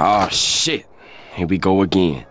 Oh shit. Here we go again.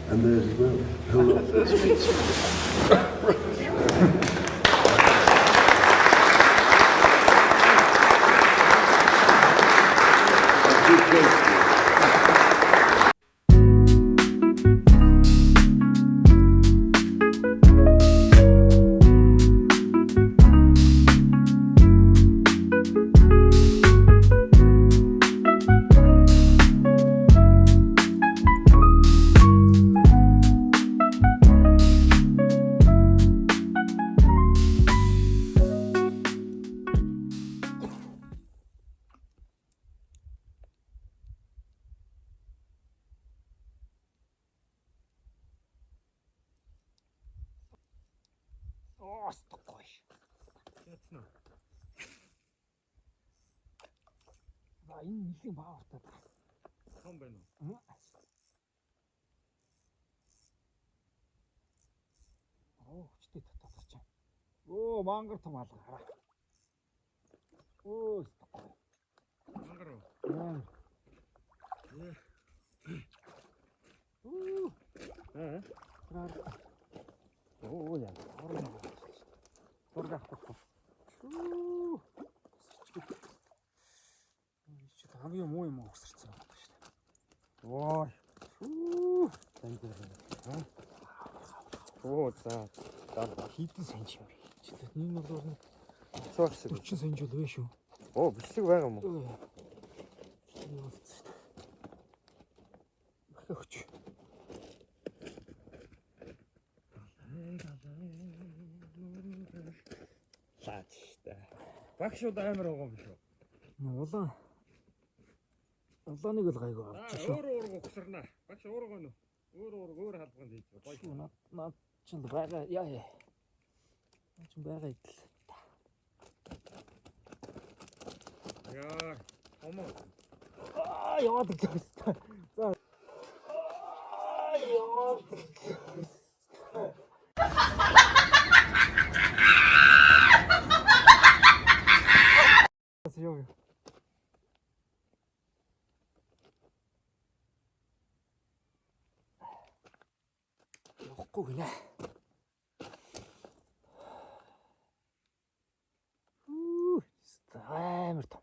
And theirs as well. Гоё. Яцна. Энэ нэхэн баавартай байна. Том байна уу? Хүчтэй татаад ч. Мангар том алга хараа. Гоё. Мангар уу? Яа. Дургах. Чи хамгийн муу юм уусарсан байна шүү дээ. Ой. За. Хитэн сайн ч юм бэ. Энэ бол цоорс 40 сайн жил вэ шүү. Бичлэг байгаа юм уу? Өгч. Лаачтай. Багшууд амар байгаа юм шүү. Улааныг л гайгүй авч шүү. Өөр угсарна. Багш өөр гонь. Өөр халбаганд хийж гоё. Наад чинь байгаа яа. Наад чинь байгаа идэл. Яа, хомоо. Яваад гэж. За. Яваад. Ёо. Явахгүй гинэ. Амар том.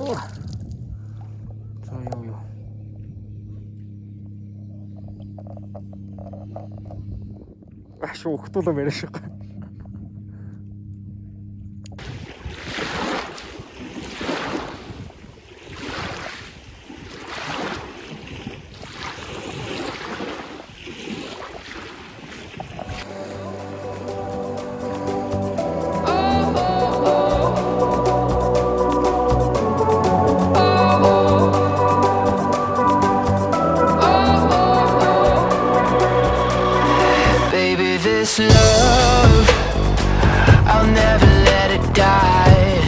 За юу. Аш ухтуулаа барьж байгаа. Baby, this love, I'll never let it die.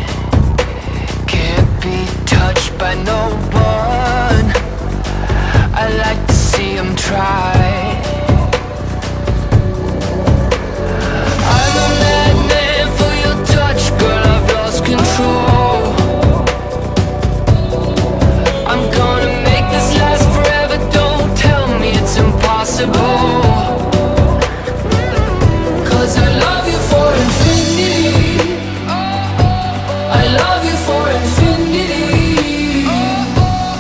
Can't be touched by no one. I like to see them try. I'm a madman for your touch, girl, I've lost control. I'm gonna make this last forever, don't tell me it's impossible. Cause I love you for infinity. I love you for infinity.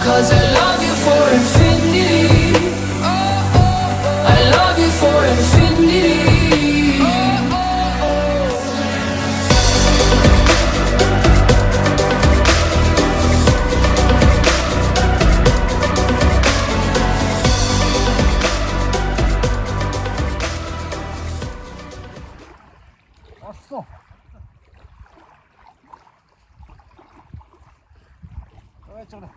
Cause I love you for infinity. I love you for infinity. Олсон. Аваач гэнэ.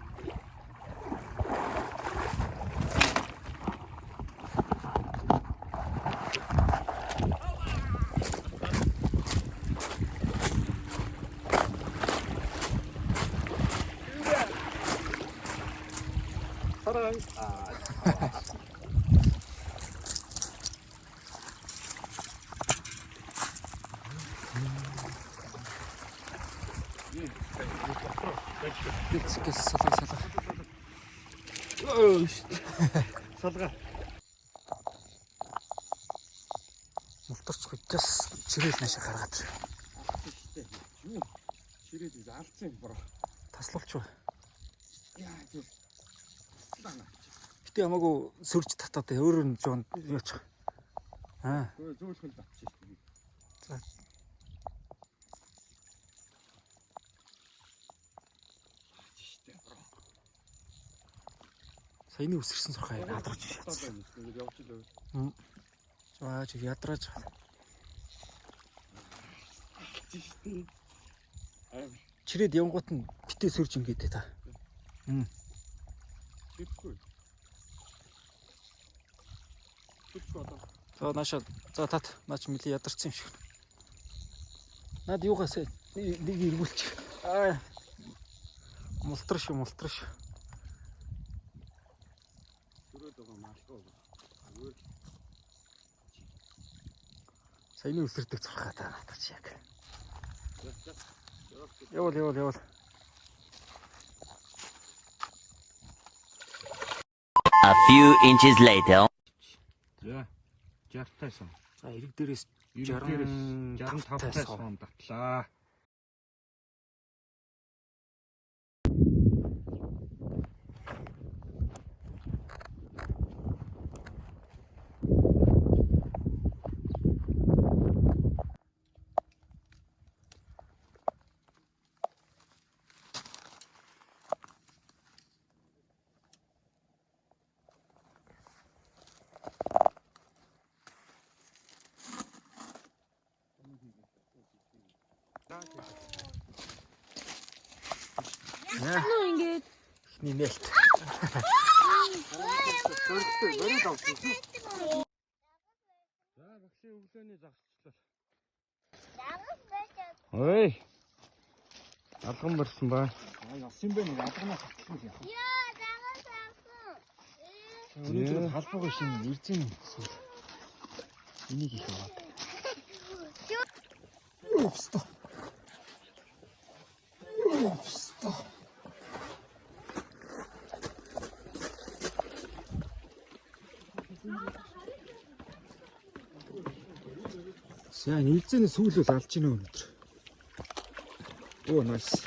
Сарай. Гэс салга. Салга. Мултарч хүчээс чирэл наашаа гаргаад. Юу? Ширээд алдсан юм бороо. Таслуулч ба. Яа зүр. Гэтэ хамаагүй сөрж татаад өөрөөр нь зүүн яачих. Аа. Зөөлхөн татчих шүү дээ. За. Саяны үсэрсэн сурхаа ядарч шатсан. Явж илээ. За чи ядраж. Чирээд явгоот нь битээ сөрж ингээд та. Чирхгүй. Чирхгүй одоо. За нааша за тат наач мөлийн ядарсан юм шиг. Над юугаас нэг эргүүлчих. Аа. Мултраш. Түрээд байгаа малгай. Саяны үсэрдэг зурхаа та надад чи яг. Явал. A few inches later. За 60-таас. За эрэг дээрээс 65-таас он татлаа. Ингээд ихний нээлт. Барид авчих. За багшийн өглөөний загсчлал. Ой. Алган барьсан ба. Ясан бэ нэг алганаа татлах юм. Яа, дагаас авсан. Өнөөдөр халбаг шин эрзэн энийг их аваад. Өвстө. Яа, нэлзэний сүүлэл алж гинэ өнөдөр. Оо, nice.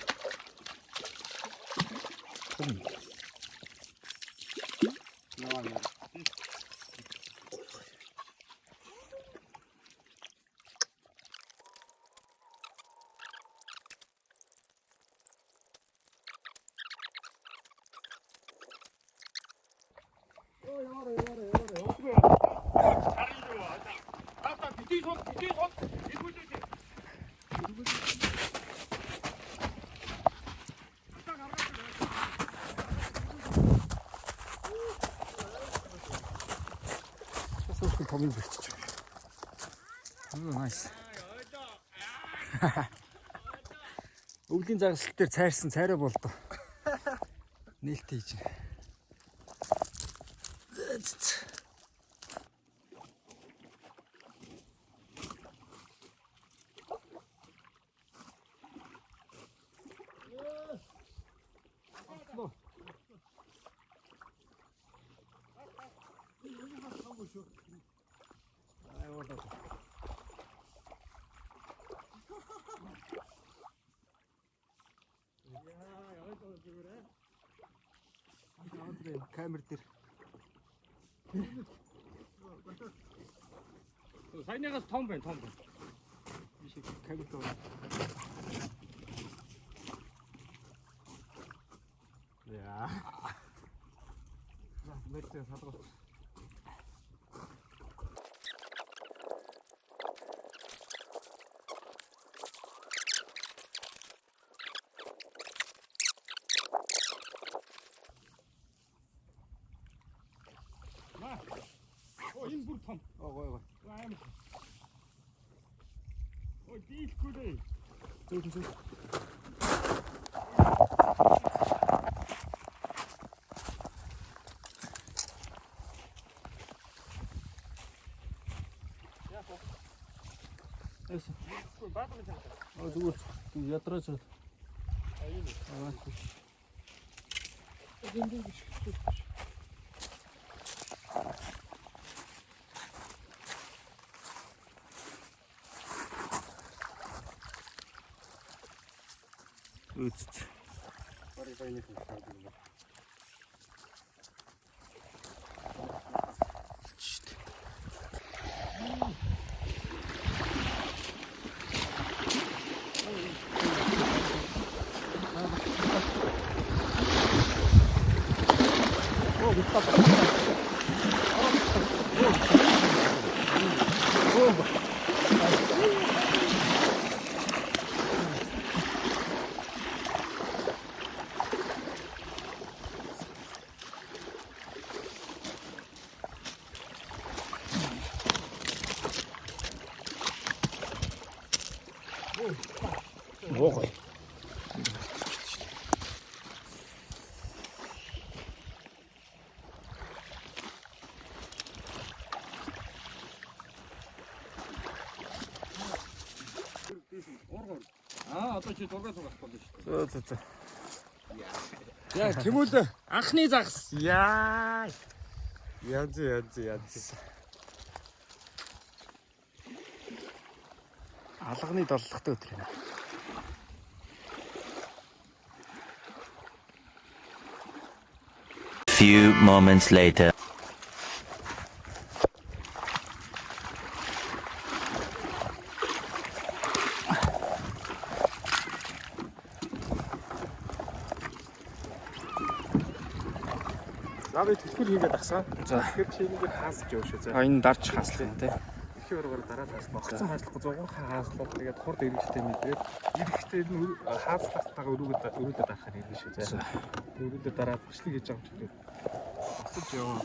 Сошгүй томыг болчих. Nice. Өвлийн загсал дээр цайрсан цайраа болдоо. Нээлт хийж. Камер дээр. Саяныгаас том байна, том байна. Биш камер дээр. Яа. Мэртээ салгал. Энэ бүр том. Гой. Аим. Ой, дийлэхгүй дээ. Зөөлөн. Эсэ. Баатар чанга. Зүгээр ядраач. Үст. Барыг саяны хэмжээ байна. Ой. Одоо чи зураг зурах болно шүү дээ. За. Яа, тэмүүл анхны загас. Яа. Янз. Алганы доллогтой өдөр юм. Few moments later. Навыг төлхөр хийгээд ахсан. За. Тэгэхээр чи энийг хаасч явах шүү. За. Энэ дарж хааслах юм тий. Ихээр ургаар дараад хааслах. Багцсан хааслахгүй 100 хааслах. Тэгээд хурд эрэхтэй мэдрээд эрэхтэй нь хааслахтайгаа өрүүлээд авахаар ирнэ шүү. За. Өрүүлээд дараад бичлэг хийж байгаа юм чи. Асууж яваа.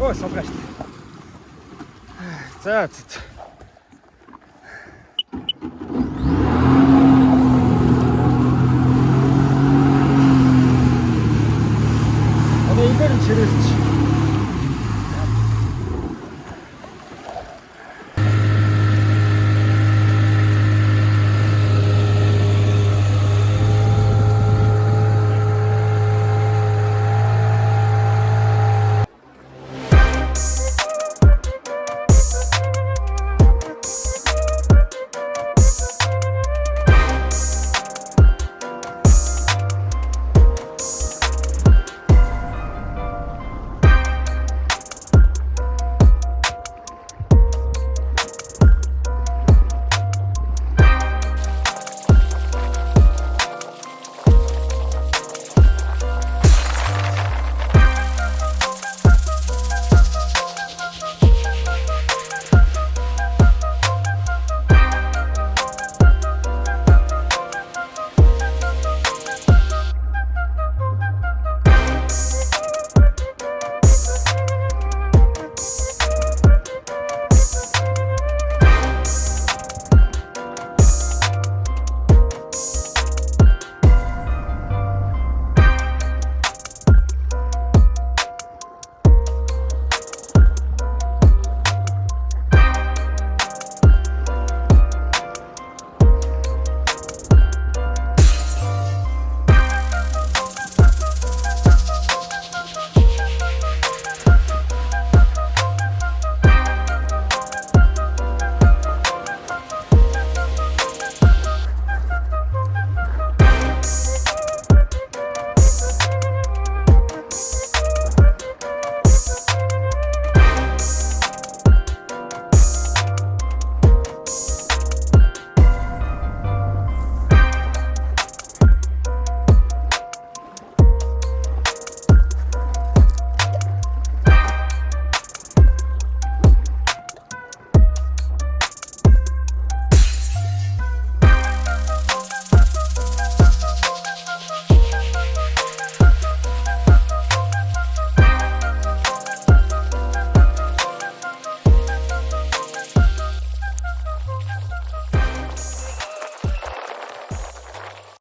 Ой, собраштай. За.